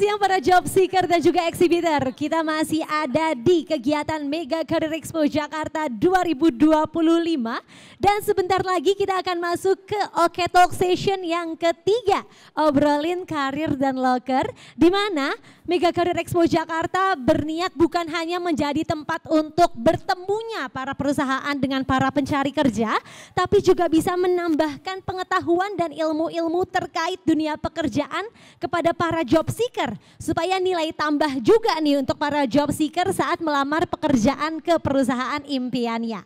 siang para job seeker dan juga exhibitor. Kita masih ada di kegiatan Mega Career Expo Jakarta 2025. Dan sebentar lagi kita akan masuk ke Oke Talk Session yang ketiga. Obrolin karir dan loker. Di mana Mega Career Expo Jakarta berniat bukan hanya menjadi tempat untuk bertemunya para perusahaan dengan para pencari kerja. Tapi juga bisa menambahkan pengetahuan dan ilmu-ilmu terkait dunia pekerjaan kepada para job seeker supaya nilai tambah juga nih untuk para job seeker saat melamar pekerjaan ke perusahaan impiannya.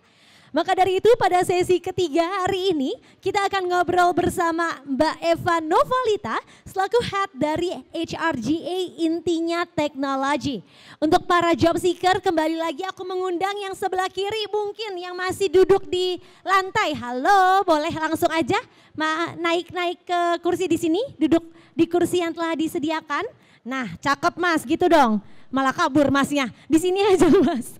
Maka dari itu pada sesi ketiga hari ini kita akan ngobrol bersama Mbak Eva Novalita selaku head dari HRGA Intinya Teknologi. Untuk para job seeker kembali lagi aku mengundang yang sebelah kiri mungkin yang masih duduk di lantai. Halo, boleh langsung aja naik-naik ke kursi di sini, duduk di kursi yang telah disediakan. Nah, cakep Mas, gitu dong. Malah kabur Masnya. Di sini aja Mas.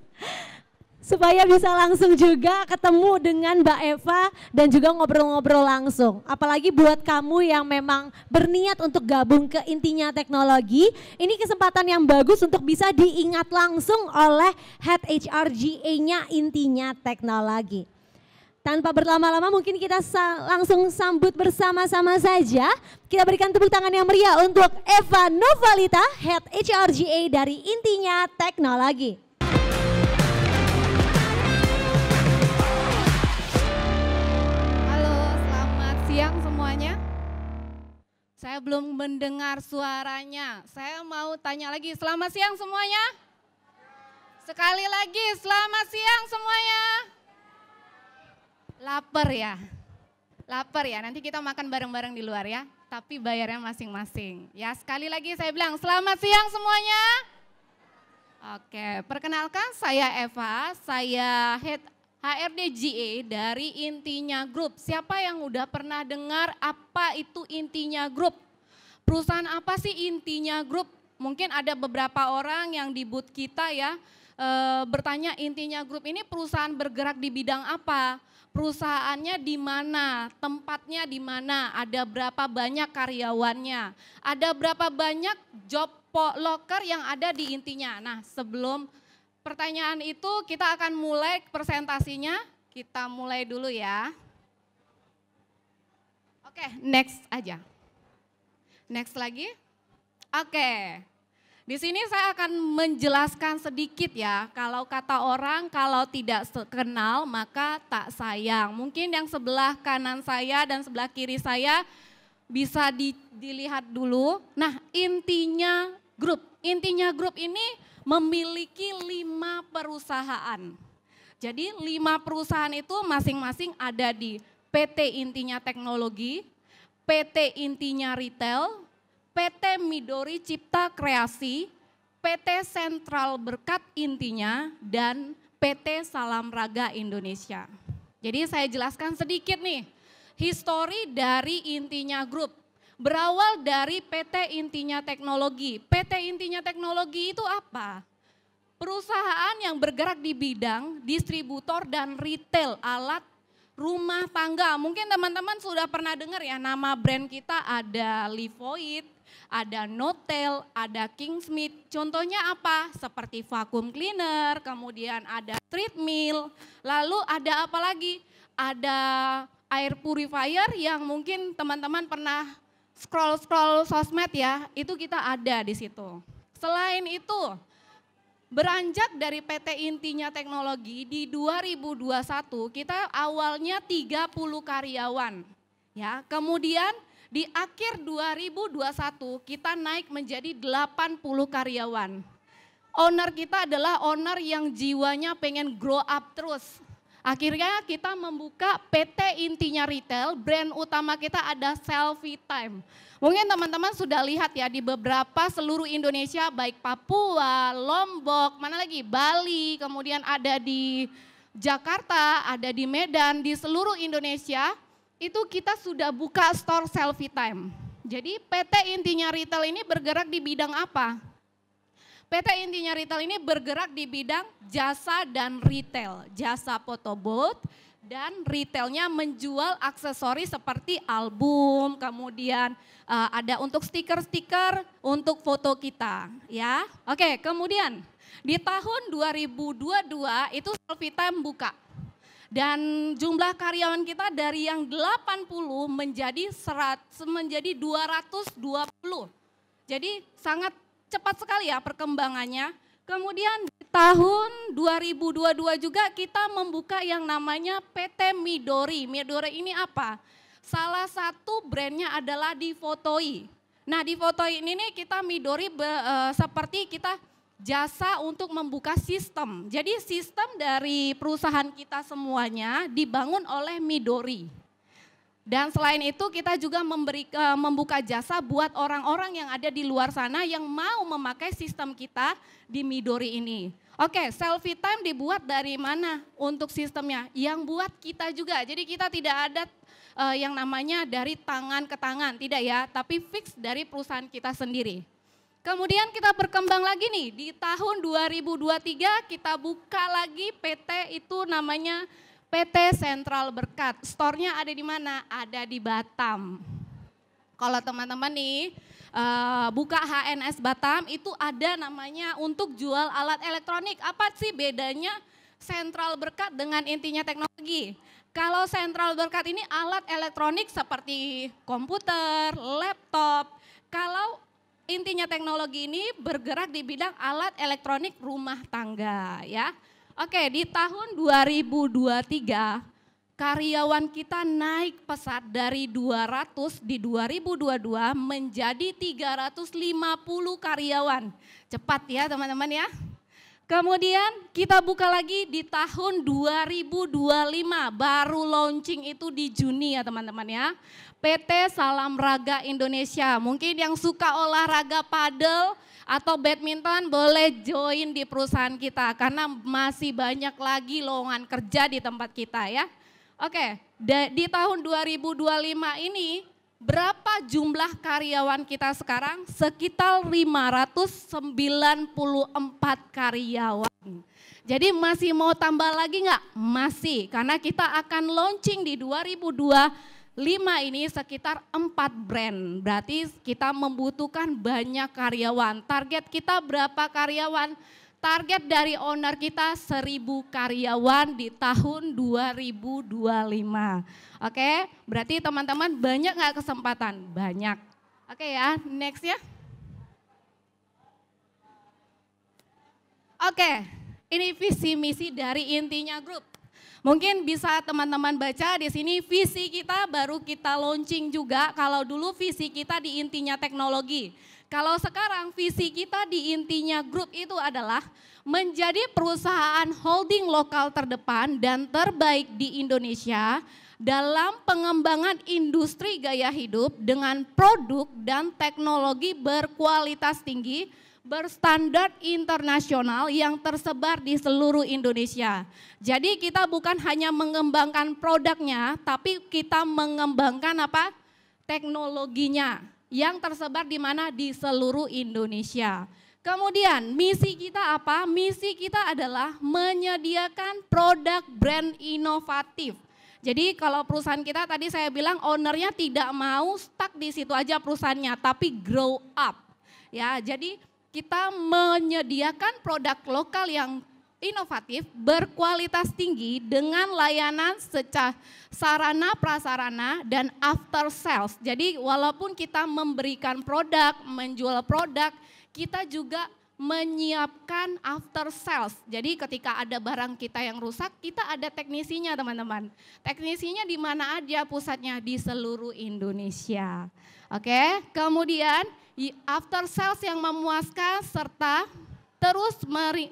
Supaya bisa langsung juga ketemu dengan Mbak Eva dan juga ngobrol-ngobrol langsung. Apalagi buat kamu yang memang berniat untuk gabung ke Intinya Teknologi, ini kesempatan yang bagus untuk bisa diingat langsung oleh Head HRGA-nya Intinya Teknologi. Tanpa berlama-lama mungkin kita langsung sambut bersama-sama saja. Kita berikan tepuk tangan yang meriah untuk Eva Novalita, Head HRGA dari Intinya Teknologi. Siang semuanya, saya belum mendengar suaranya. Saya mau tanya lagi, selamat siang semuanya. Sekali lagi, selamat siang semuanya. Lapar ya? Lapar ya, nanti kita makan bareng-bareng di luar ya. Tapi bayarnya masing-masing. Ya sekali lagi saya bilang, selamat siang semuanya. Oke, perkenalkan saya Eva, saya Head HRDGA dari Intinya Group. Siapa yang udah pernah dengar apa itu Intinya Group? Perusahaan apa sih Intinya Group? Mungkin ada beberapa orang yang di booth kita ya bertanya Intinya Group ini perusahaan bergerak di bidang apa? Perusahaannya di mana? Tempatnya di mana? Ada berapa banyak karyawannya? Ada berapa banyak job locker yang ada di Intinya? Nah, sebelum pertanyaan itu kita akan mulai presentasinya, kita mulai dulu ya. Oke, next aja. Next lagi. Oke, di sini saya akan menjelaskan sedikit ya, kalau kata orang kalau tidak kenal maka tak sayang. Mungkin yang sebelah kanan saya dan sebelah kiri saya bisa dilihat dulu. Nah, Intinya Group ini memiliki 5 perusahaan. Jadi 5 perusahaan itu masing-masing ada di PT Intinya Teknologi, PT Intinya Retail, PT Midori Cipta Kreasi, PT Sentral Berkat Intinya, dan PT Salam Raga Indonesia. Jadi saya jelaskan sedikit nih, histori dari Intinya Group. Berawal dari PT Intinya Teknologi. PT Intinya Teknologi itu apa? Perusahaan yang bergerak di bidang distributor dan retail alat rumah tangga. Mungkin teman-teman sudah pernah dengar ya nama brand kita ada Livoit, ada Notel, ada Kingsmith. Contohnya apa? Seperti vacuum cleaner, kemudian ada treadmill, lalu ada apa lagi? Ada air purifier yang mungkin teman-teman pernah scroll sosmed ya, itu kita ada di situ. Selain itu, beranjak dari PT Intinya Teknologi di 2021 kita awalnya 30 karyawan. Ya, kemudian di akhir 2021 kita naik menjadi 80 karyawan. Owner kita adalah owner yang jiwanya pengen grow up terus. Akhirnya kita membuka PT Intinya Retail, brand utama kita ada Selfie Time. Mungkin teman-teman sudah lihat ya di beberapa seluruh Indonesia, baik Papua, Lombok, mana lagi, Bali, kemudian ada di Jakarta, ada di Medan, di seluruh Indonesia, itu kita sudah buka store Selfie Time. Jadi PT Intinya Retail ini bergerak di bidang apa? PT Intinya Retail ini bergerak di bidang jasa dan retail, jasa photobooth, Dan retailnya menjual aksesoris seperti album, kemudian ada untuk stiker-stiker untuk foto kita, ya. Oke, kemudian di tahun 2022 itu Selfie Time buka. Dan jumlah karyawan kita dari yang 80 menjadi 220. Jadi sangat cepat sekali ya perkembangannya. Kemudian di tahun 2022 juga kita membuka yang namanya PT Midori. Midori ini apa? Salah satu brandnya adalah di Fotoi. Nah di Fotoi ini nih kita Midori seperti kita jasa untuk membuka sistem. Jadi sistem dari perusahaan kita semuanya dibangun oleh Midori. Dan selain itu kita juga membuka jasa buat orang-orang yang ada di luar sana yang mau memakai sistem kita di Midori ini. Oke, Selfie Time dibuat dari mana untuk sistemnya? Yang buat kita juga, jadi kita tidak ada yang namanya dari tangan ke tangan, tidak ya, tapi fix dari perusahaan kita sendiri. Kemudian kita berkembang lagi nih, di tahun 2023 kita buka lagi PT itu namanya PT Sentral Berkat. Store-nya ada di mana? Ada di Batam. Kalau teman-teman nih buka HNS Batam itu ada namanya untuk jual alat elektronik. Apa sih bedanya Sentral Berkat dengan intinya teknologi? Kalau Sentral Berkat ini alat elektronik seperti komputer, laptop. Kalau intinya teknologi ini bergerak di bidang alat elektronik rumah tangga, ya. Oke, di tahun 2023 karyawan kita naik pesat dari 200 di 2022 menjadi 350 karyawan. Cepat ya teman-teman ya. Kemudian kita buka lagi di tahun 2025, baru launching itu di Juni ya teman-teman ya. PT Salam Raga Indonesia, mungkin yang suka olahraga padel atau badminton boleh join di perusahaan kita karena masih banyak lagi lowongan kerja di tempat kita ya. Oke, di tahun 2025 ini berapa jumlah karyawan kita sekarang? Sekitar 594 karyawan. Jadi masih mau tambah lagi nggak? Masih, karena kita akan launching di 2025 ini sekitar 4 brand. Berarti kita membutuhkan banyak karyawan. Target kita berapa karyawan? Target dari owner kita 1.000 karyawan di tahun 2025. Oke, berarti teman-teman banyak nggak kesempatan? Banyak. Oke ya, next ya. Oke, ini visi misi dari Intinya Group. Mungkin bisa teman-teman baca di sini visi kita baru kita launching juga. Kalau dulu visi kita di Intinya Teknologi. Kalau sekarang visi kita di Intinya Group itu adalah menjadi perusahaan holding lokal terdepan dan terbaik di Indonesia dalam pengembangan industri gaya hidup dengan produk dan teknologi berkualitas tinggi, berstandar internasional yang tersebar di seluruh Indonesia. Jadi kita bukan hanya mengembangkan produknya, tapi kita mengembangkan apa? Teknologinya yang tersebar di mana? Di seluruh Indonesia. Kemudian misi kita apa? Misi kita adalah menyediakan produk brand inovatif. Jadi kalau perusahaan kita tadi saya bilang ownernya tidak mau stuck di situ aja perusahaannya, tapi grow up. Ya, jadi kita menyediakan produk lokal yang inovatif, berkualitas tinggi dengan layanan secara sarana, prasarana, dan after sales. Jadi walaupun kita memberikan produk, menjual produk, kita juga menyiapkan after sales. Jadi ketika ada barang kita yang rusak, kita ada teknisinya teman-teman. Teknisinya di mana aja pusatnya? Di seluruh Indonesia. Oke, kemudian after sales yang memuaskan serta terus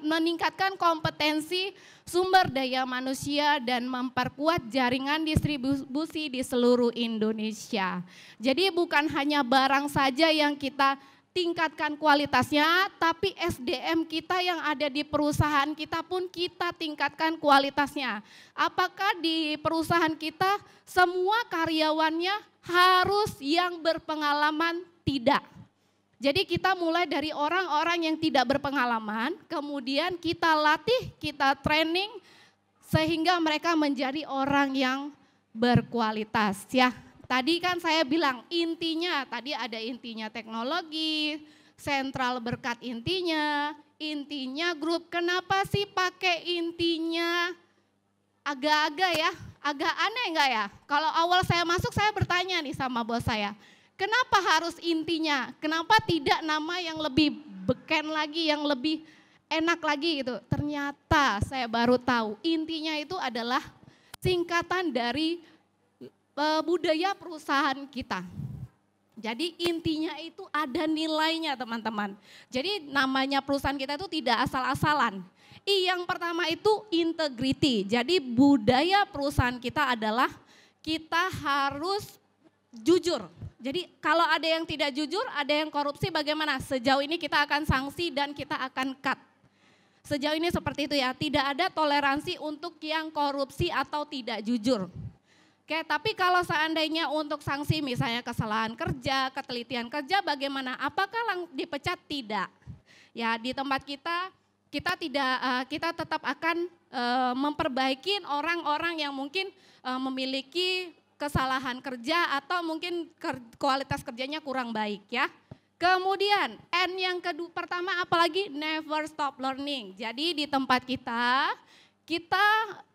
meningkatkan kompetensi sumber daya manusia dan memperkuat jaringan distribusi di seluruh Indonesia. Jadi bukan hanya barang saja yang kita tingkatkan kualitasnya, tapi SDM kita yang ada di perusahaan kita pun kita tingkatkan kualitasnya. Apakah di perusahaan kita semua karyawannya harus yang berpengalaman? Tidak. Jadi kita mulai dari orang-orang yang tidak berpengalaman, kemudian kita latih, kita training sehingga mereka menjadi orang yang berkualitas ya. Tadi kan saya bilang intinya, tadi ada intinya teknologi, sentral berkat intinya grup. Kenapa sih pakai intinya? Agak-agak ya, agak aneh enggak ya? Kalau awal saya masuk saya bertanya nih sama bos saya, kenapa harus intinya? Kenapa tidak nama yang lebih beken lagi, yang lebih enak lagi gitu? Ternyata saya baru tahu intinya itu adalah singkatan dari budaya perusahaan kita. Jadi intinya itu ada nilainya teman-teman. Jadi namanya perusahaan kita itu tidak asal-asalan. Yang pertama itu integrity. Jadi budaya perusahaan kita adalah kita harus jujur. Jadi kalau ada yang tidak jujur, ada yang korupsi bagaimana? Sejauh ini kita akan sanksi dan kita akan cut. Sejauh ini seperti itu ya, tidak ada toleransi untuk yang korupsi atau tidak jujur. Oke, tapi kalau seandainya untuk sanksi misalnya kesalahan kerja, ketelitian kerja bagaimana? Apakah dipecat? Tidak. Ya, di tempat kita tetap akan memperbaiki orang-orang yang mungkin memiliki kesalahan kerja atau mungkin kualitas kerjanya kurang baik ya. Kemudian N yang kedua, pertama apalagi never stop learning. Jadi di tempat kita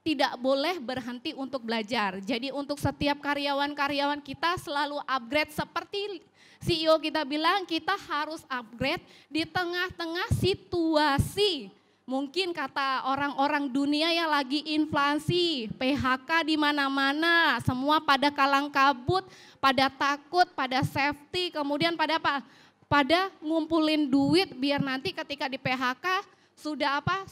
tidak boleh berhenti untuk belajar. Jadi untuk setiap karyawan-karyawan kita selalu upgrade, seperti CEO kita bilang kita harus upgrade di tengah-tengah situasi. Mungkin kata orang-orang dunia yang lagi inflasi, PHK di mana-mana, semua pada kalang kabut, pada takut, pada safety, kemudian pada apa? Pada ngumpulin duit biar nanti ketika di PHK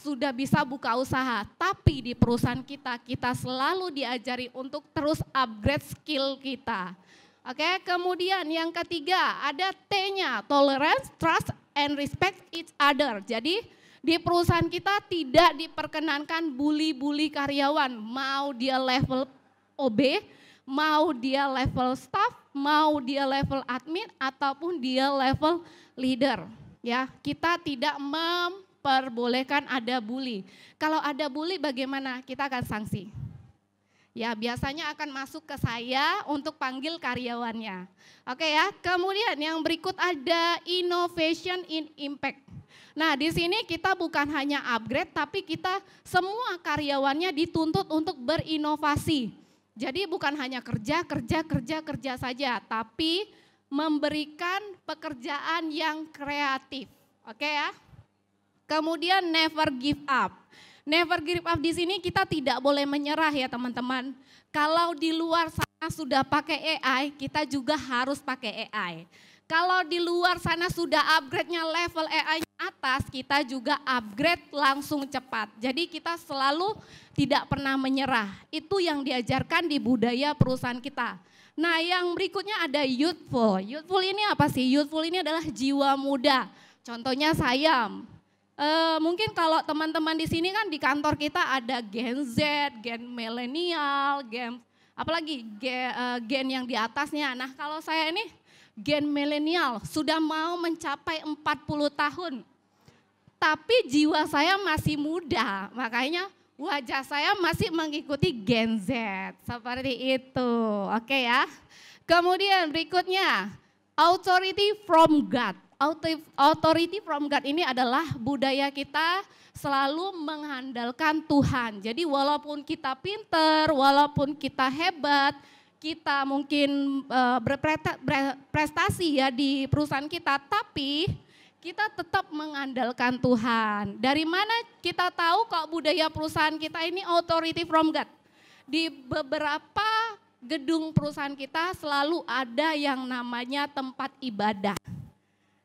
sudah bisa buka usaha. Tapi di perusahaan kita selalu diajari untuk terus upgrade skill kita. Oke, kemudian yang ketiga ada T-nya, tolerance, trust, and respect each other. Jadi di perusahaan kita tidak diperkenankan bully-bully karyawan, mau dia level OB, mau dia level staff, mau dia level admin, ataupun dia level leader. Ya, kita tidak memperbolehkan ada bully. Kalau ada bully bagaimana? Kita akan sanksi. Ya, biasanya akan masuk ke saya untuk panggil karyawannya. Oke ya, kemudian yang berikut ada innovation in impact. Nah, di sini kita bukan hanya upgrade, tapi kita semua karyawannya dituntut untuk berinovasi. Jadi bukan hanya kerja saja, tapi memberikan pekerjaan yang kreatif. Oke ya. Kemudian never give up. Never give up di sini kita tidak boleh menyerah ya teman-teman. Kalau di luar sana sudah pakai AI, kita juga harus pakai AI. Kalau di luar sana sudah upgrade-nya level AI atas, kita juga upgrade langsung cepat. Jadi kita selalu tidak pernah menyerah. Itu yang diajarkan di budaya perusahaan kita. Nah, yang berikutnya ada youthful. Youthful ini apa sih? Youthful ini adalah jiwa muda. Contohnya saya. Mungkin kalau teman-teman di sini kan di kantor kita ada Gen Z, Gen milenial, Gen apalagi Gen yang di atasnya. Nah, kalau saya ini Gen milenial sudah mau mencapai 40 tahun. Tapi jiwa saya masih muda, makanya wajah saya masih mengikuti Gen Z. Seperti itu. Oke ya. Kemudian berikutnya authority from God. Authority from God ini adalah budaya kita selalu mengandalkan Tuhan. Jadi walaupun kita pinter, walaupun kita hebat, kita mungkin berprestasi ya di perusahaan kita, tapi kita tetap mengandalkan Tuhan. Dari mana kita tahu kok budaya perusahaan kita ini authority from God? Di beberapa gedung perusahaan kita selalu ada yang namanya tempat ibadah.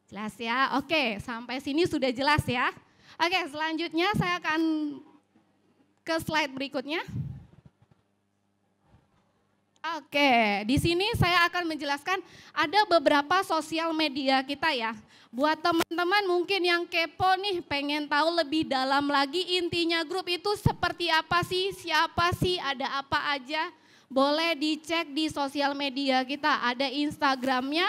Jelas ya? Oke, sampai sini sudah jelas ya? Oke, selanjutnya saya akan ke slide berikutnya. Oke, di sini saya akan menjelaskan ada beberapa sosial media kita ya. Buat teman-teman mungkin yang kepo nih, pengen tahu lebih dalam lagi intinya grup itu seperti apa sih, siapa sih, ada apa aja. Boleh dicek di sosial media kita, ada Instagramnya,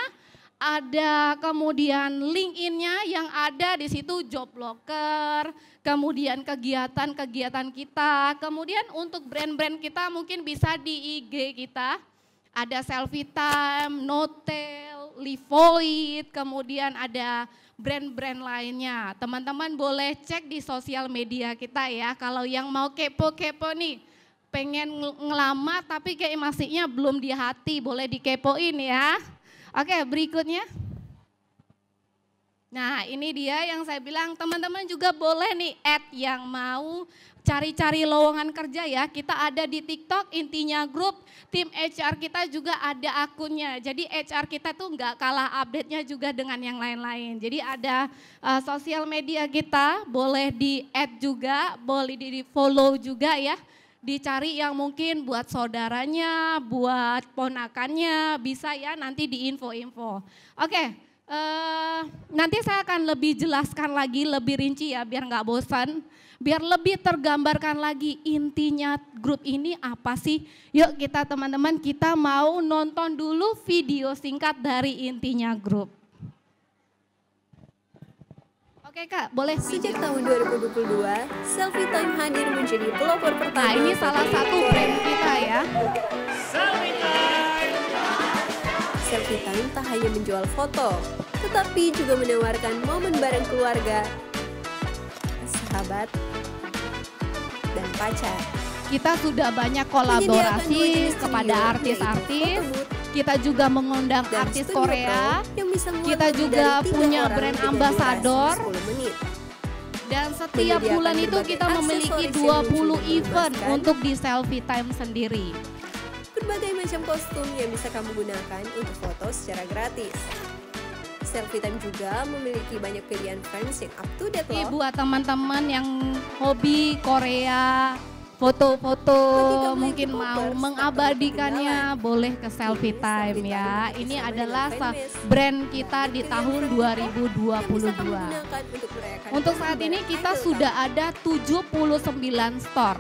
ada kemudian LinkedIn-nya yang ada di situ, job locker, kemudian kegiatan-kegiatan kita, kemudian untuk brand-brand kita mungkin bisa di IG kita, ada Selfie Time, Notel, Livoid, kemudian ada brand-brand lainnya. Teman-teman boleh cek di sosial media kita ya, kalau yang mau kepo-kepo nih, pengen ngelamar tapi kayak masihnya belum di hati, boleh dikepoin ya. Oke, berikutnya. Nah, ini dia yang saya bilang, teman-teman juga boleh nih add yang mau cari-cari lowongan kerja ya. Kita ada di TikTok, Intinya Group, tim HR kita juga ada akunnya. Jadi HR kita tuh nggak kalah update-nya juga dengan yang lain-lain. Jadi ada sosial media kita, boleh di add juga, boleh di follow juga ya. Dicari yang mungkin buat saudaranya, buat ponakannya, bisa ya nanti di info-info. Oke, nanti saya akan lebih jelaskan lagi, lebih rinci ya biar nggak bosan. Biar lebih tergambarkan lagi intinya grup ini apa sih. Yuk kita teman-teman, kita mau nonton dulu video singkat dari intinya grup. Oke Kak, boleh. Sejak tahun 2022, Selfie Time hadir menjadi pelopor pertama. Nah ini salah satu brand kita ya. Selfie Time tak hanya menjual foto, tetapi juga menawarkan momen bareng keluarga, sahabat, dan pacar. Kita sudah banyak kolaborasi kepada artis-artis. Kita juga mengundang artis Korea, kita juga punya brand ambasador, dan setiap bulan itu kita memiliki 20 event untuk di Selfie Time sendiri. Berbagai macam kostum yang bisa kamu gunakan untuk foto secara gratis. Selfie Time juga memiliki banyak pilihan frames yang up to date loh. Buat teman-teman yang hobi Korea, foto-foto mungkin mau mengabadikannya, boleh ke Selfie Time ya. Ini adalah brand kita di tahun 2022. Untuk saat ini kita sudah ada 79 store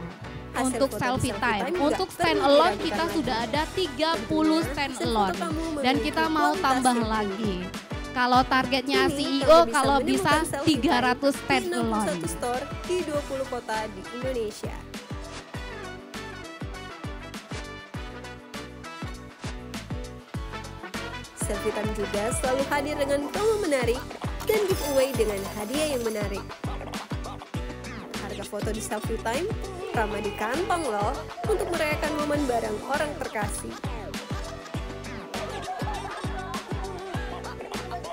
untuk Selfie Time. Untuk stand alone kita sudah ada 30 stand alone dan kita mau tambah lagi. Kalau targetnya CEO kalau bisa 300 stand alone. Store di 20 kota di Indonesia. Selfie Time juga selalu hadir dengan promo menarik dan giveaway dengan hadiah yang menarik. Harga foto di Selfie Time ramah di kantong loh untuk merayakan momen bareng orang terkasih.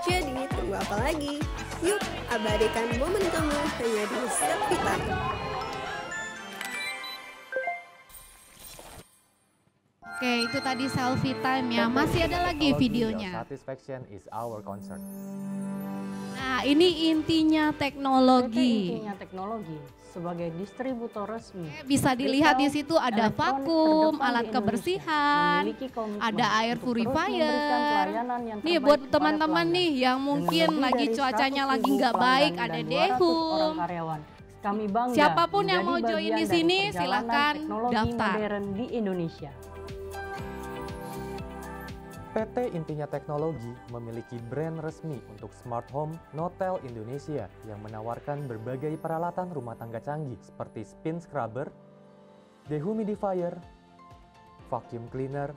Jadi tunggu apa lagi? Yuk abadikan momen kamu hanya di Selfie Time. Oke, itu tadi Selfie Time ya. Masih ada lagi videonya. Satisfaction is our concern. Nah, ini intinya teknologi. Intinya teknologi sebagai distributor resmi. Bisa dilihat di situ ada vakum, alat kebersihan, ada air purifier. Nih buat teman-teman nih yang mungkin lagi cuacanya lagi nggak baik, ada dehum. Siapapun yang mau join di sini silakan daftar. Di Indonesia. PT Intinya Teknologi memiliki brand resmi untuk smart home Notel Indonesia yang menawarkan berbagai peralatan rumah tangga canggih seperti spin scrubber, dehumidifier, vacuum cleaner,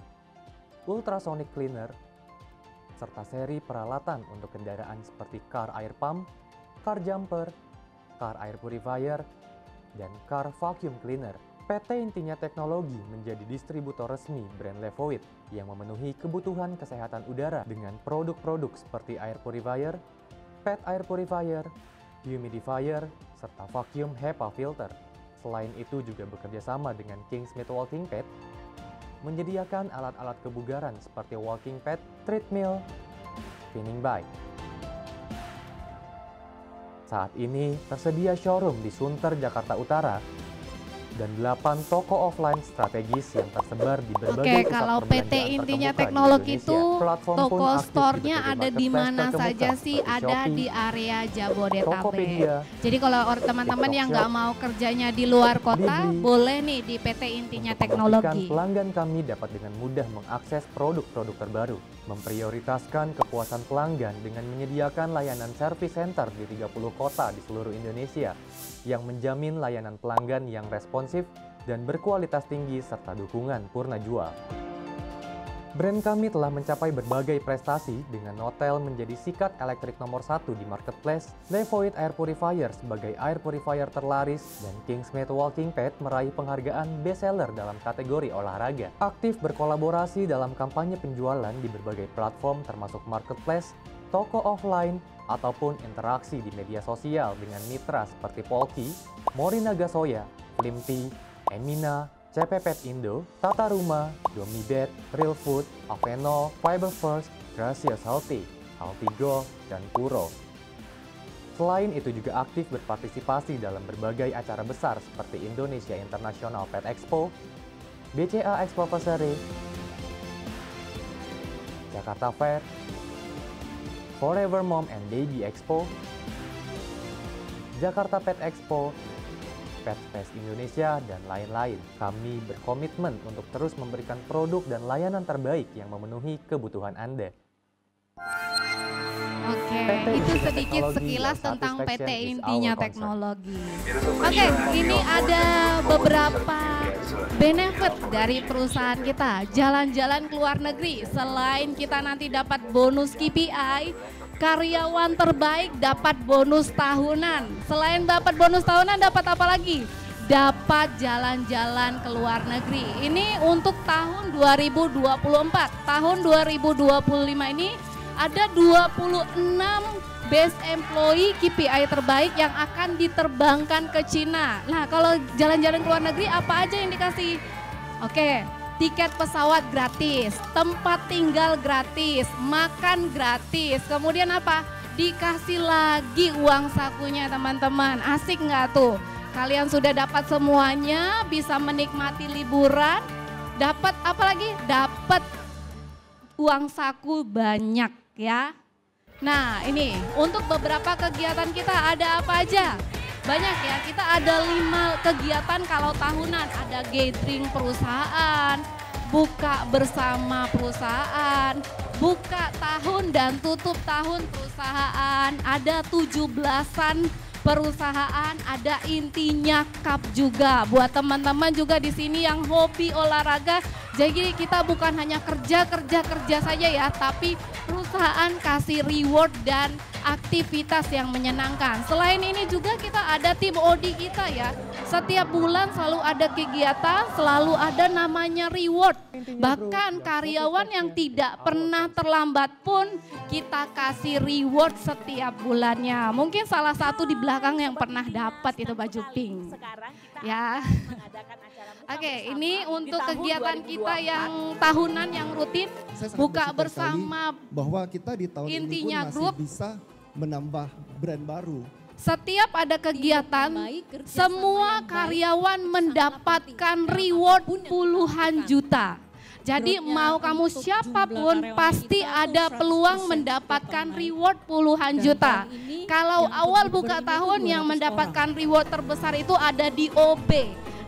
ultrasonic cleaner, serta seri peralatan untuk kendaraan seperti car air pump, car jumper, car air purifier, dan car vacuum cleaner. PT Intinya Teknologi menjadi distributor resmi brand Livoid yang memenuhi kebutuhan kesehatan udara dengan produk-produk seperti air purifier, pet air purifier, humidifier, serta vacuum HEPA filter. Selain itu juga bekerja sama dengan Kingsmith Walking Pad, menyediakan alat-alat kebugaran seperti walking pad, treadmill, spinning bike. Saat ini tersedia showroom di Sunter, Jakarta Utara, dan 8 toko offline strategis yang tersebar di berbagai Oke, pusat kalau perbelanjaan PT Intinya terkemuka di Teknologi Indonesia. itu Platform pun toko aktif di store-nya berbagai ada di marketplace mana terkemuka saja sih? seperti Ada Shopee, di area Jabodetabek. Tokopedia, Jadi kalau teman-teman yang TikTok nggak Shop, mau kerjanya di luar kota, Blibli. boleh nih di PT Intinya Untuk memastikan Teknologi. pelanggan kami dapat dengan mudah mengakses produk-produk terbaru, memprioritaskan kepuasan pelanggan dengan menyediakan layanan service center di 30 kota di seluruh Indonesia yang menjamin layanan pelanggan yang responsif dan berkualitas tinggi serta dukungan purna jual. Brand kami telah mencapai berbagai prestasi dengan Notel menjadi sikat elektrik nomor 1 di marketplace, Levoit Air Purifier sebagai air purifier terlaris, dan Kingsmade Walking Pad meraih penghargaan bestseller dalam kategori olahraga. Aktif berkolaborasi dalam kampanye penjualan di berbagai platform termasuk marketplace, toko offline, ataupun interaksi di media sosial dengan mitra seperti Polki, Morinaga Soya, Flimty, Emina, CPPet Indo, Tata Rumah, Domibet, Real Food, Avenol, Fiber First, Gracias Healthy, Healthy Go, dan Puro. Selain itu juga aktif berpartisipasi dalam berbagai acara besar seperti Indonesia International Pet Expo, BCA Expoversary, Jakarta Fair, Forever Mom and Baby Expo, Jakarta Pet Expo, Pet Fest Indonesia, dan lain-lain. Kami berkomitmen untuk terus memberikan produk dan layanan terbaik yang memenuhi kebutuhan Anda. Oke, PT itu Intinya sedikit Teknologi, sekilas your tentang PT satisfaction is Intinya our concern. Teknologi. Oke, ini ada beberapa benefit dari perusahaan kita. Jalan-jalan ke luar negeri, selain kita nanti dapat bonus KPI, karyawan terbaik dapat bonus tahunan. Selain dapat bonus tahunan, dapat apa lagi? Dapat jalan-jalan ke luar negeri. Ini untuk tahun 2024. Tahun 2025 ini ada 26 best employee KPI terbaik yang akan diterbangkan ke Cina. Nah, kalau jalan-jalan ke luar negeri apa aja yang dikasih? Oke, tiket pesawat gratis, tempat tinggal gratis, makan gratis. Kemudian apa? Dikasih lagi uang sakunya teman-teman. Asik nggak tuh? Kalian sudah dapat semuanya, bisa menikmati liburan. Dapat apa lagi? Dapat uang saku banyak ya. Nah ini untuk beberapa kegiatan kita ada apa aja? Banyak ya, kita ada 5 kegiatan kalau tahunan. Ada gathering perusahaan, buka bersama perusahaan, buka tahun dan tutup tahun perusahaan, ada 17-an perusahaan, ada Intinya Cup juga. Buat teman-teman juga di sini yang hobi olahraga, jadi kita bukan hanya kerja saja ya, tapi perusahaan kasih reward dan aktivitas yang menyenangkan. Selain ini juga kita ada tim OD kita ya. Setiap bulan selalu ada kegiatan, selalu ada namanya reward. Bahkan karyawan yang tidak pernah terlambat pun kita kasih reward setiap bulannya. Mungkin salah satu di belakang yang pernah dapat itu baju pink. Ya. Oke, ini untuk kegiatan kita yang tahunan yang rutin, buka bersama bahwa kita di tahun Intinya ini pun Group. masih bisa menambah brand baru. Setiap ada kegiatan, semua karyawan mendapatkan reward puluhan juta. Jadi mau kamu siapapun pasti ada peluang mendapatkan reward puluhan juta. Kalau awal buka tahun yang mendapatkan reward terbesar itu ada di OB.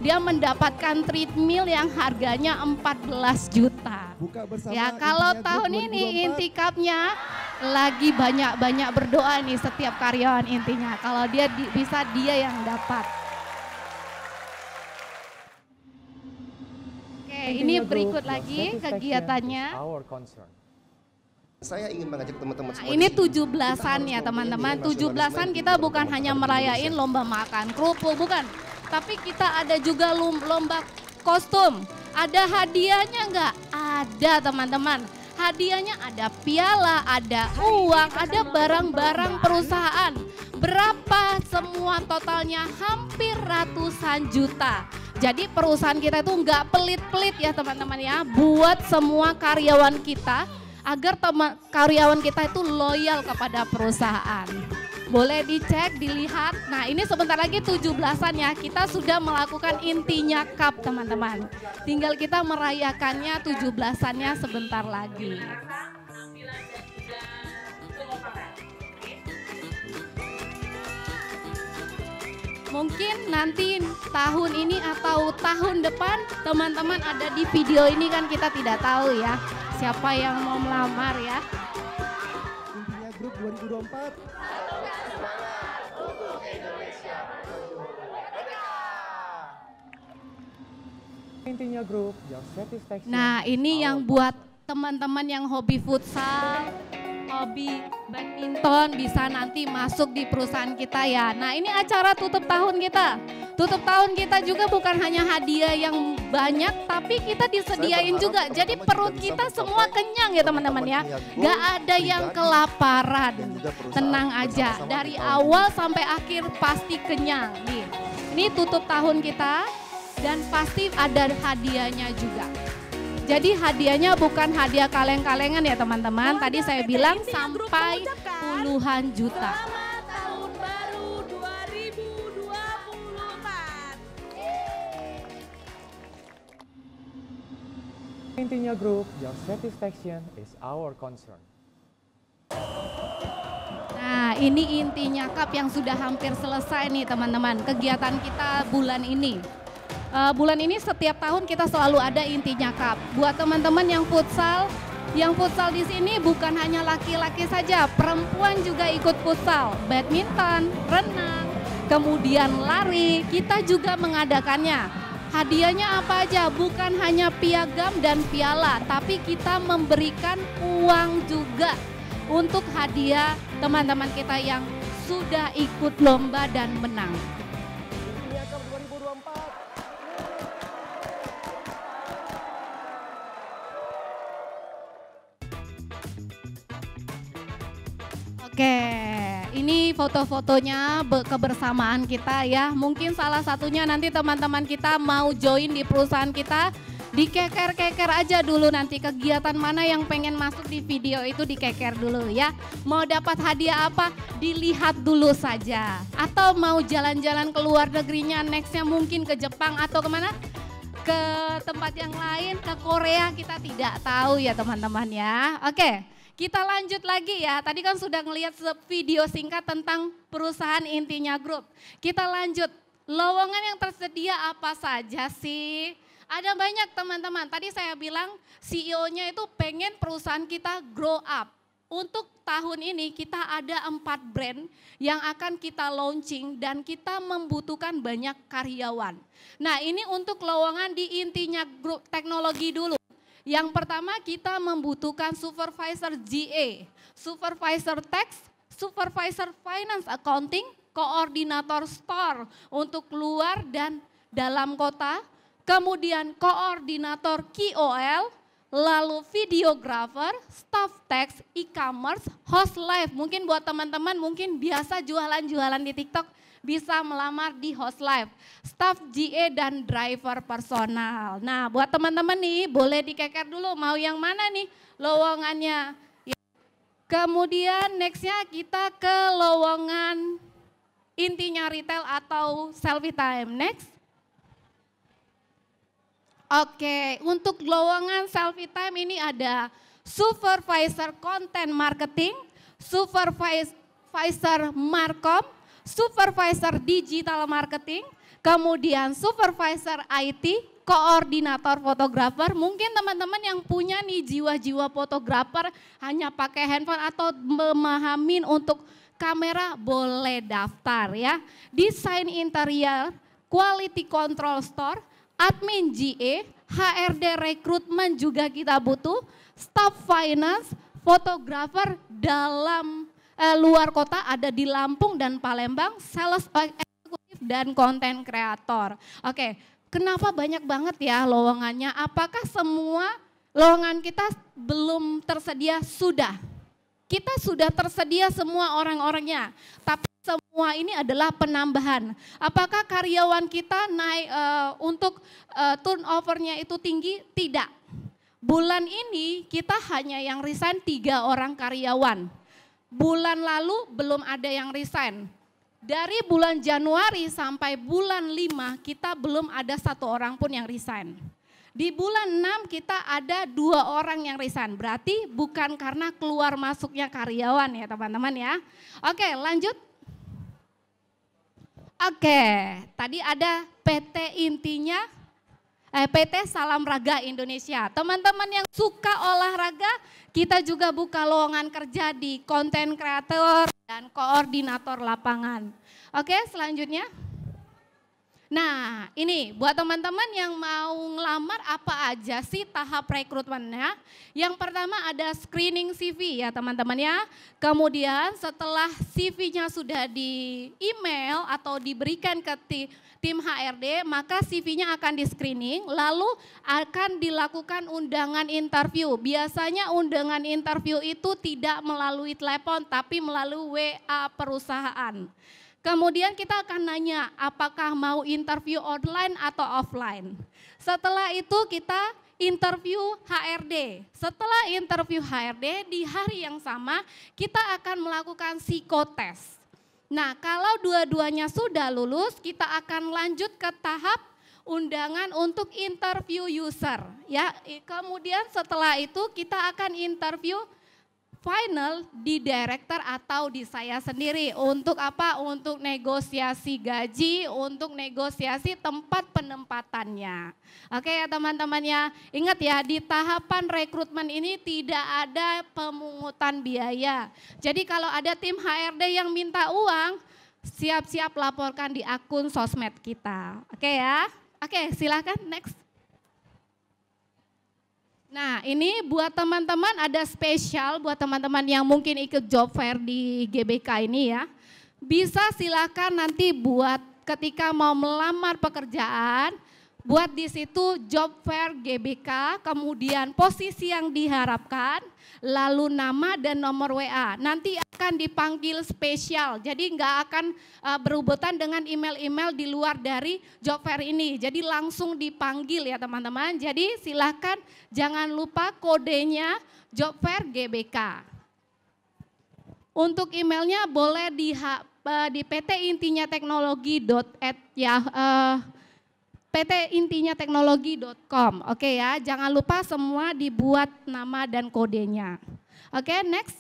Dia mendapatkan treat meal yang harganya 14 juta. Buka bersama Ya kalau Intinya tahun Group ini 2024. Inti Cup-nya lagi banyak-banyak berdoa nih setiap karyawan Intinya. Kalau dia bisa dia yang dapat. Oke, ini berikut lagi kegiatannya. Saya ingin mengajak teman-teman semua. Ini di sini. 17-an ya teman-teman. 17-an kita bukan hanya merayain lomba makan kerupuk, bukan. Tapi kita ada juga lomba kostum. Ada hadiahnya nggak? Ada teman-teman. Hadiahnya ada piala, ada uang, ada barang-barang perusahaan. Berapa semua totalnya? Hampir ratusan juta. Jadi perusahaan kita itu nggak pelit-pelit ya teman-teman ya. Buat semua karyawan kita agar karyawan kita itu loyal kepada perusahaan. Boleh dicek, dilihat. Nah ini sebentar lagi 17-an ya, kita sudah melakukan intinya cup teman-teman. Tinggal kita merayakannya 17-annya sebentar lagi. Mungkin nanti tahun ini atau tahun depan teman-teman ada di video ini kan kita tidak tahu ya. Siapa yang mau melamar ya. Intinya Group 2024. Intinya Group, your satisfaction. Nah ini yang buat teman-teman yang hobi futsal, hobi badminton bisa nanti masuk di perusahaan kita ya. Nah ini acara tutup tahun kita. Tutup tahun kita juga bukan hanya hadiah yang banyak, tapi kita disediain juga. Jadi perut kita semua kenyang ya teman-teman ya. Gak ada yang kelaparan. Tenang aja, dari awal sampai akhir pasti kenyang. Nih, ini tutup tahun kita dan pasti ada hadiahnya juga. Jadi hadiahnya bukan hadiah kaleng-kalengan ya teman-teman. Tadi saya bilang sampai puluhan juta. Selamat tahun baru 2024. Intinya Group, your satisfaction is our concern. Nah ini intinya cup yang sudah hampir selesai nih teman-teman. Kegiatan kita bulan ini. Bulan ini setiap tahun kita selalu ada intinya cup. Buat teman-teman yang futsal di sini bukan hanya laki-laki saja, perempuan juga ikut futsal, badminton, renang, kemudian lari, kita juga mengadakannya. Hadiahnya apa aja? Bukan hanya piagam dan piala, tapi kita memberikan uang juga untuk hadiah teman-teman kita yang sudah ikut lomba dan menang. Intinya Cup 2024. Oke, ini foto-fotonya kebersamaan kita ya. Mungkin salah satunya nanti teman-teman kita mau join di perusahaan kita, dikeker-keker aja dulu nanti kegiatan mana yang pengen masuk di video itu dikeker dulu ya. Mau dapat hadiah apa, dilihat dulu saja. Atau mau jalan-jalan ke luar negerinya, nextnya mungkin ke Jepang atau kemana? Ke tempat yang lain, ke Korea kita tidak tahu ya teman-teman ya. Oke. Kita lanjut lagi ya, tadi kan sudah ngelihat video singkat tentang perusahaan Intinya Group. Kita lanjut, lowongan yang tersedia apa saja sih? Ada banyak teman-teman, tadi saya bilang CEO-nya itu pengen perusahaan kita grow up. Untuk tahun ini kita ada 4 brand yang akan kita launching dan kita membutuhkan banyak karyawan. Nah ini untuk lowongan di Intinya Group Teknologi dulu. Yang pertama kita membutuhkan supervisor GA, supervisor tax, supervisor finance accounting, koordinator store untuk luar dan dalam kota, kemudian koordinator KOL, lalu videographer, staff tax, e-commerce, host live. Mungkin buat teman-teman mungkin biasa jualan-jualan di TikTok, bisa melamar di host live, staff GA dan driver personal. Nah buat teman-teman nih boleh dikeker dulu mau yang mana nih lowongannya. Kemudian nextnya kita ke lowongan Intinya Retail atau Selfie Time. Next. Oke, untuk lowongan Selfie Time ini ada supervisor content marketing, supervisor markom, supervisor digital marketing, kemudian supervisor IT, koordinator fotografer. Mungkin teman-teman yang punya nih jiwa-jiwa fotografer hanya pakai handphone atau memahamin untuk kamera boleh daftar ya. Desain interior, quality control store, admin GA, HRD rekrutmen juga kita butuh, staff finance, fotografer dalam luar kota ada di Lampung dan Palembang, sales eksekutif dan konten kreator. Oke, kenapa banyak banget ya lowongannya? Apakah semua lowongan kita belum tersedia? Sudah. Kita sudah tersedia semua orang-orangnya, tapi semua ini adalah penambahan. Apakah karyawan kita naik untuk turnovernya itu tinggi? Tidak. Bulan ini kita hanya yang resign 3 orang karyawan. bulan lalu belum ada yang resign. Dari bulan Januari sampai bulan 5 kita belum ada 1 orang pun yang resign. Di bulan 6 kita ada 2 orang yang resign. Berarti bukan karena keluar masuknya karyawan ya teman-teman ya. Oke, lanjut. Oke, tadi ada PT intinya PT Salam Raga Indonesia. Teman-teman yang suka olahraga, kita juga buka lowongan kerja di konten kreator dan koordinator lapangan. Oke, selanjutnya. Nah, ini buat teman-teman yang mau ngelamar apa aja sih tahap rekrutmennya. Yang pertama ada screening CV ya teman-teman ya. Kemudian setelah CV-nya sudah di email atau diberikan ke tim HRD, maka CV-nya akan di screening, lalu akan dilakukan undangan interview. Biasanya undangan interview itu tidak melalui telepon, tapi melalui WA perusahaan. Kemudian kita akan nanya apakah mau interview online atau offline. Setelah itu kita interview HRD. Setelah interview HRD di hari yang sama kita akan melakukan psikotes. Nah, kalau dua-duanya sudah lulus, kita akan lanjut ke tahap undangan untuk interview user. Ya, kemudian setelah itu kita akan interview final di director atau di saya sendiri. Untuk apa? Untuk negosiasi gaji, untuk negosiasi tempat penempatannya. Oke ya teman-teman ya, ingat ya di tahapan rekrutmen ini tidak ada pemungutan biaya. Jadi kalau ada tim HRD yang minta uang, siap-siap laporkan di akun sosmed kita. Oke ya, oke silakan next. Nah ini buat teman-teman ada spesial buat teman-teman yang mungkin ikut job fair di GBK ini ya. Bisa silakan nanti buat ketika mau melamar pekerjaan, buat di situ job fair GBK, kemudian posisi yang diharapkan, lalu nama dan nomor WA. Nanti akan dipanggil spesial, jadi nggak akan berurutan dengan email-email di luar dari job fair ini. Jadi langsung dipanggil ya teman-teman. Jadi silakan jangan lupa kodenya job fair GBK. Untuk emailnya boleh di ptintinyateknologi.com. Oke ya, jangan lupa semua dibuat nama dan kodenya. Oke, next.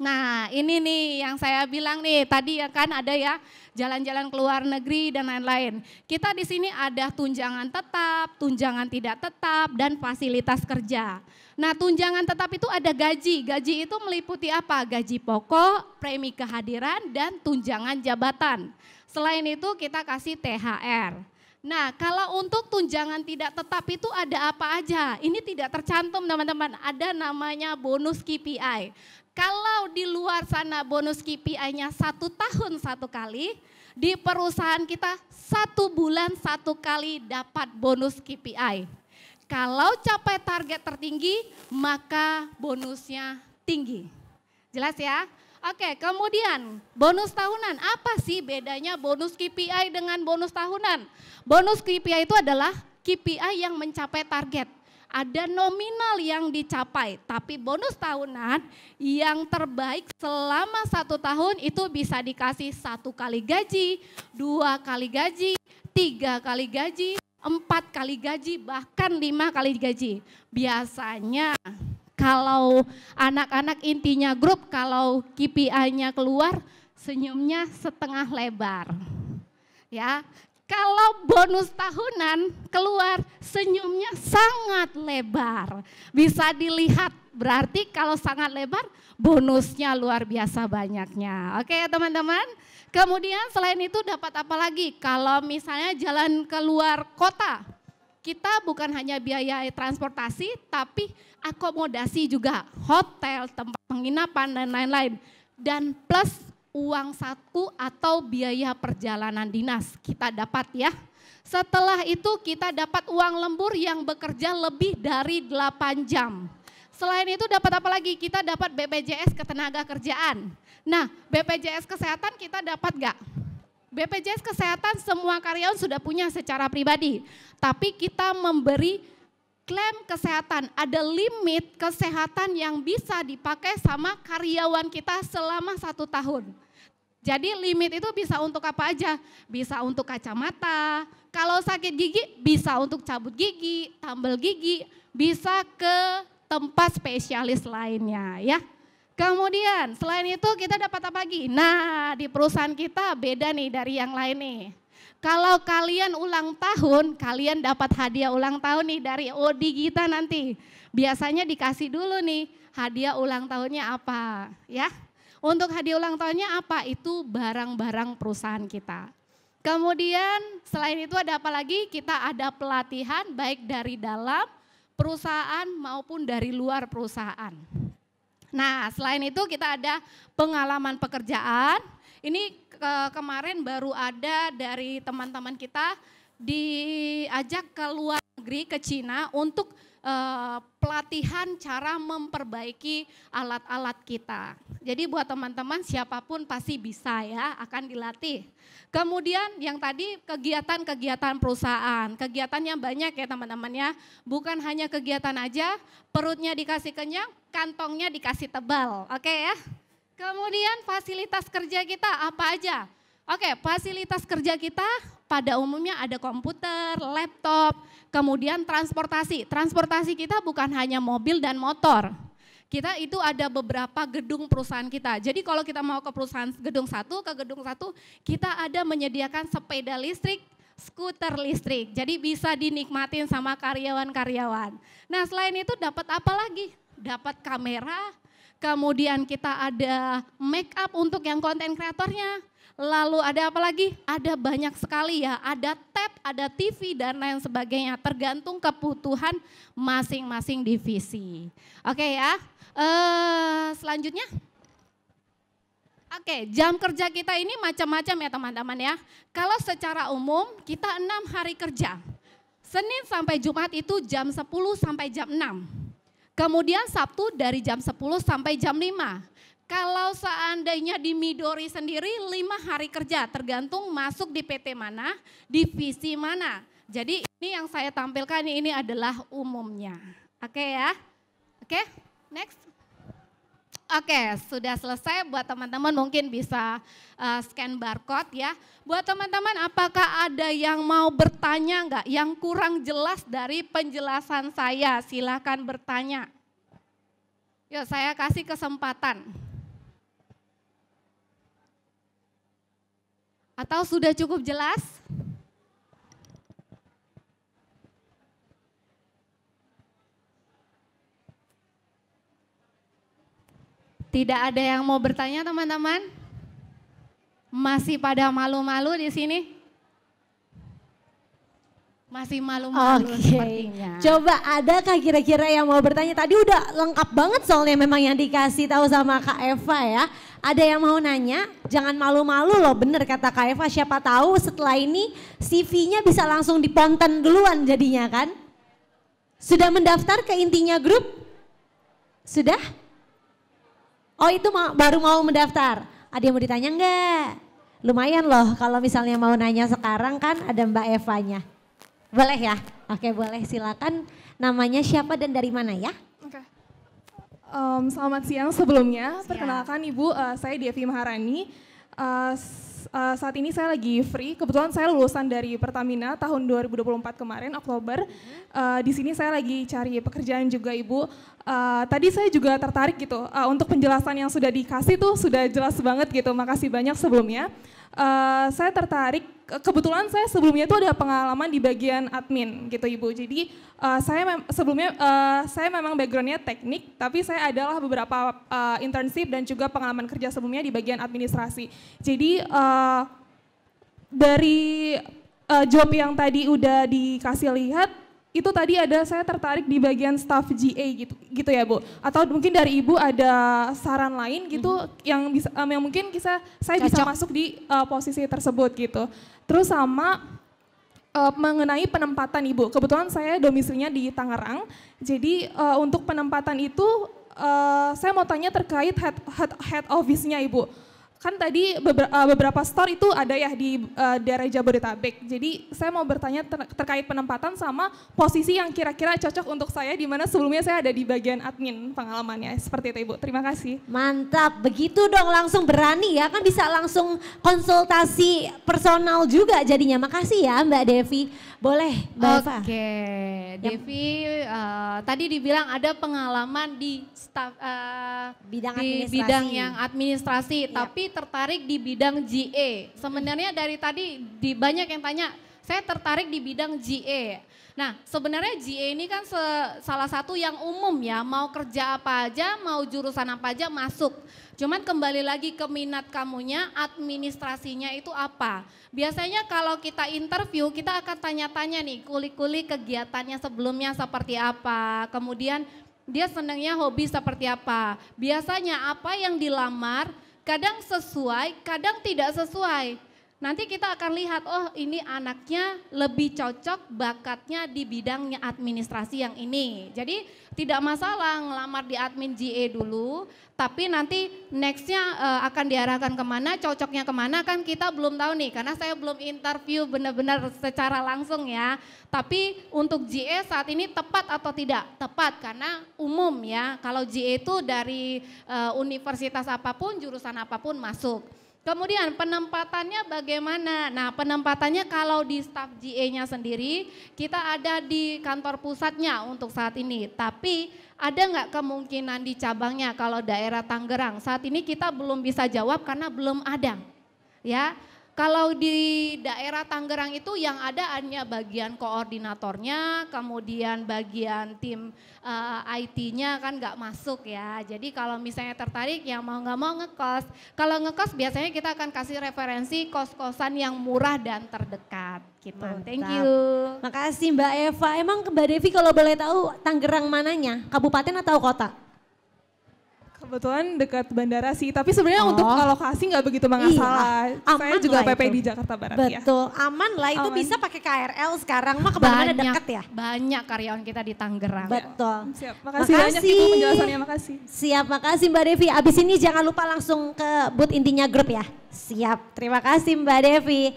Nah, ini nih yang saya bilang nih, tadi ya kan ada ya jalan-jalan ke luar negeri dan lain-lain. Kita di sini ada tunjangan tetap, tunjangan tidak tetap, dan fasilitas kerja. Nah, tunjangan tetap itu ada gaji. Gaji itu meliputi apa? Gaji pokok, premi kehadiran, dan tunjangan jabatan. Selain itu kita kasih THR. Nah, kalau untuk tunjangan tidak tetap itu ada apa aja? Ini tidak tercantum teman-teman, ada namanya bonus KPI. Kalau di luar sana bonus KPI-nya 1 tahun 1 kali, di perusahaan kita 1 bulan 1 kali dapat bonus KPI. Kalau capai target tertinggi, maka bonusnya tinggi. Jelas ya? Oke, kemudian bonus tahunan. Apa sih bedanya bonus KPI dengan bonus tahunan? Bonus KPI itu adalah KPI yang mencapai target. Ada nominal yang dicapai, tapi bonus tahunan yang terbaik selama 1 tahun itu bisa dikasih 1 kali gaji, 2 kali gaji, 3 kali gaji, 4 kali gaji, bahkan 5 kali gaji. Biasanya kalau anak-anak intinya grup, kalau KPI-nya keluar, senyumnya setengah lebar. Ya, kalau bonus tahunan keluar, senyumnya sangat lebar. Bisa dilihat, berarti kalau sangat lebar, bonusnya luar biasa banyaknya. Oke ya teman-teman. Kemudian selain itu dapat apa lagi? Kalau misalnya jalan keluar kota, kita bukan hanya biaya transportasi, tapi akomodasi juga, hotel, tempat penginapan dan lain-lain. Dan plus uang saku atau biaya perjalanan dinas kita dapat ya. Setelah itu kita dapat uang lembur yang bekerja lebih dari 8 jam. Selain itu dapat apa lagi? Kita dapat BPJS Ketenagakerjaan. Nah, BPJS Kesehatan kita dapat nggak? BPJS Kesehatan semua karyawan sudah punya secara pribadi. Tapi kita memberi klaim kesehatan, ada limit kesehatan yang bisa dipakai sama karyawan kita selama 1 tahun. Jadi limit itu bisa untuk apa aja? Bisa untuk kacamata, kalau sakit gigi bisa untuk cabut gigi, tambal gigi, bisa ke tempat spesialis lainnya ya. Kemudian selain itu kita dapat apa lagi? Nah di perusahaan kita beda nih dari yang lain nih. Kalau kalian ulang tahun, kalian dapat hadiah ulang tahun nih dari ODI kita nanti. Biasanya dikasih dulu nih hadiah ulang tahunnya apa ya. Untuk hadiah ulang tahunnya apa? Itu barang-barang perusahaan kita. Kemudian selain itu ada apa lagi? Kita ada pelatihan baik dari dalam perusahaan maupun dari luar perusahaan. Nah selain itu kita ada pengalaman pekerjaan. Ini kemarin baru ada dari teman-teman kita diajak ke luar negeri, ke Cina untuk pelatihan cara memperbaiki alat-alat kita. Jadi buat teman-teman siapapun pasti bisa ya, akan dilatih. Kemudian yang tadi kegiatan-kegiatan perusahaan, kegiatannya banyak ya teman-teman ya. Bukan hanya kegiatan aja, perutnya dikasih kenyang, kantongnya dikasih tebal, oke ya. Kemudian fasilitas kerja kita apa aja? Oke, fasilitas kerja kita pada umumnya ada komputer, laptop, kemudian transportasi. Transportasi kita bukan hanya mobil dan motor. Kita itu ada beberapa gedung perusahaan kita. Jadi kalau kita mau ke perusahaan gedung satu, kita ada menyediakan sepeda listrik, skuter listrik. Jadi bisa dinikmatin sama karyawan-karyawan. Nah selain itu dapat apa lagi? Dapat kamera, kemudian kita ada make up untuk yang konten kreatornya. Lalu ada apa lagi? Ada banyak sekali ya, ada tab, ada TV dan lain sebagainya. Tergantung kebutuhan masing-masing divisi. Oke ya, selanjutnya. Oke, jam kerja kita ini macam-macam ya teman-teman ya. Kalau secara umum kita 6 hari kerja. Senin sampai Jumat itu jam 10 sampai jam 6. Kemudian Sabtu dari jam 10 sampai jam 5. Kalau seandainya di Midori sendiri 5 hari kerja, tergantung masuk di PT mana, divisi mana. Jadi ini yang saya tampilkan ini adalah umumnya. Oke ya, oke next. Oke sudah selesai, buat teman-teman mungkin bisa scan barcode ya. Buat teman-teman apakah ada yang mau bertanya enggak, yang kurang jelas dari penjelasan saya, silakan bertanya. Yuk saya kasih kesempatan. Atau sudah cukup jelas? Tidak ada yang mau bertanya teman-teman? Masih pada malu-malu di sini? Masih malu-malu sepertinya. Coba adakah kira-kira yang mau bertanya? Tadi udah lengkap banget soalnya memang yang dikasih tahu sama Kak Eva ya. Ada yang mau nanya? Jangan malu-malu loh, bener kata Kak Eva. Siapa tahu setelah ini CV-nya bisa langsung diponten duluan jadinya kan? Sudah mendaftar ke Intinya Group? Sudah? Oh itu baru mau mendaftar. Ada yang mau ditanya enggak? Lumayan loh kalau misalnya mau nanya sekarang kan ada Mbak Evanya. Boleh ya? Oke boleh, silakan. Namanya siapa dan dari mana ya? Oke. Selamat siang sebelumnya. Perkenalkan Ibu, saya Devi Maharani. Saat ini saya lagi free. Kebetulan saya lulusan dari Pertamina tahun 2024 kemarin Oktober. Di sini saya lagi cari pekerjaan juga Ibu. Tadi saya juga tertarik gitu. Untuk penjelasan yang sudah dikasih tuh sudah jelas banget gitu. Makasih banyak sebelumnya. Saya tertarik, kebetulan saya sebelumnya itu ada pengalaman di bagian admin gitu Ibu. Jadi saya memang backgroundnya teknik, tapi saya adalah beberapa internship dan juga pengalaman kerja sebelumnya di bagian administrasi. Jadi dari job yang tadi udah dikasih lihat, itu tadi ada saya tertarik di bagian staff GA gitu ya Bu. Atau mungkin dari Ibu ada saran lain gitu yang bisa yang mungkin saya bisa masuk di posisi tersebut gitu. Terus sama mengenai penempatan Ibu. Kebetulan saya domisilinya di Tangerang. Jadi untuk penempatan itu saya mau tanya terkait head office-nya Ibu. kan tadi beberapa store itu ada ya di daerah Jabodetabek. Jadi saya mau bertanya terkait penempatan sama posisi yang kira-kira cocok untuk saya, di mana sebelumnya saya ada di bagian admin pengalamannya. Seperti itu Ibu, terima kasih. Mantap, begitu dong langsung berani ya, kan bisa langsung konsultasi personal juga jadinya. Makasih ya Mbak Devi. Boleh Mbak Eva. Oke, Devi tadi dibilang ada pengalaman di bidang yang administrasi, tapi tertarik di bidang GA. Sebenarnya dari tadi banyak yang tanya, saya tertarik di bidang GA. Nah sebenarnya GA ini kan salah satu yang umum ya, mau kerja apa aja, mau jurusan apa aja masuk. Cuman kembali lagi ke minat kamunya, administrasinya itu apa. Biasanya kalau kita interview, kita akan tanya-tanya nih, kulik-kulik kegiatannya sebelumnya seperti apa. Kemudian dia senangnya hobi seperti apa. Biasanya apa yang dilamar, kadang sesuai, kadang tidak sesuai. Nanti kita akan lihat, oh ini anaknya lebih cocok bakatnya di bidang administrasi yang ini. Jadi tidak masalah ngelamar di admin GA dulu, tapi nanti nextnya akan diarahkan kemana, cocoknya kemana kan kita belum tahu nih. Karena saya belum interview benar-benar secara langsung ya. Tapi untuk GA saat ini tepat atau tidak? Tepat karena umum ya. Kalau GA itu dari universitas apapun, jurusan apapun masuk. Kemudian penempatannya bagaimana? Nah penempatannya kalau di staf GA-nya sendiri kita ada di kantor pusatnya untuk saat ini. Tapi ada nggak kemungkinan di cabangnya kalau daerah Tangerang? Saat ini kita belum bisa jawab karena belum ada. Ya, kalau di daerah Tangerang itu yang ada hanya bagian koordinatornya, kemudian bagian tim IT-nya kan nggak masuk ya. Jadi kalau misalnya tertarik yang mau nggak mau ngekos. Kalau ngekos biasanya kita akan kasih referensi kos-kosan yang murah dan terdekat gitu. Mantap. Thank you. Makasih Mbak Eva. Emang Mbak Devi kalau boleh tahu Tangerang mananya? Kabupaten atau kota? Kebetulan dekat bandara sih, tapi sebenarnya untuk lokasi nggak begitu masalah. Saya juga PP di Jakarta Barat ya. Betul, aman lah itu, bisa pakai KRL sekarang mah kemana-mana dekat ya. Banyak karyawan kita di Tangerang. Betul. Siap, makasih banyak Ibu penjelasannya, makasih. Siap, makasih Mbak Devi. Abis ini jangan lupa langsung ke booth intinya grup ya. Siap, terima kasih Mbak Devi.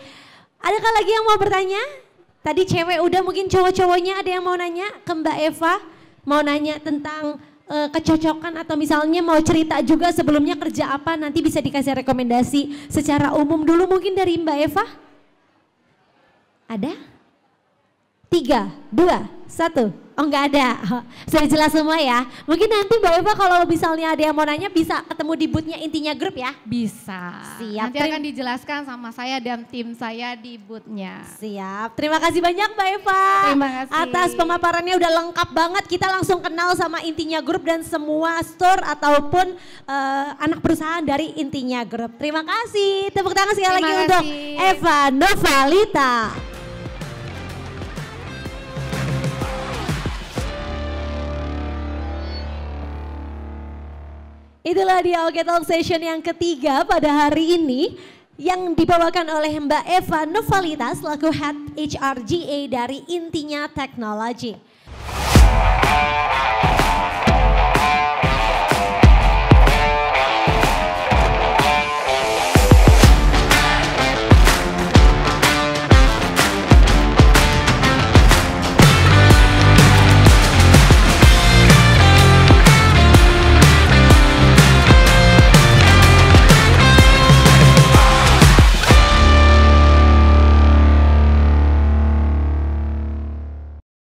Adakah lagi yang mau bertanya? Tadi cewek udah, mungkin cowok-cowoknya ada yang mau nanya ke Mbak Eva. Mau nanya tentang kecocokan atau misalnya mau cerita juga sebelumnya kerja apa, nanti bisa dikasih rekomendasi secara umum dulu mungkin dari Mbak Eva. Ada? 3, 2, 1. Oh enggak ada, sudah jelas semua ya. Mungkin nanti Mbak Eva kalau misalnya ada yang mau nanya bisa ketemu di boothnya intinya grup ya. Bisa. Siap. Nanti akan dijelaskan sama saya dan tim saya di boothnya. Siap, terima kasih banyak Mbak Eva. Terima kasih. Atas pemaparannya udah lengkap banget, kita langsung kenal sama intinya grup dan semua store ataupun anak perusahaan dari intinya grup. Terima kasih, tepuk tangan sekali lagi untuk Eva Novalita. Itulah dia Oke Talk Session yang ketiga pada hari ini yang dibawakan oleh Mbak Eva Novalita selaku Head HRGA dari Intinya Teknologi.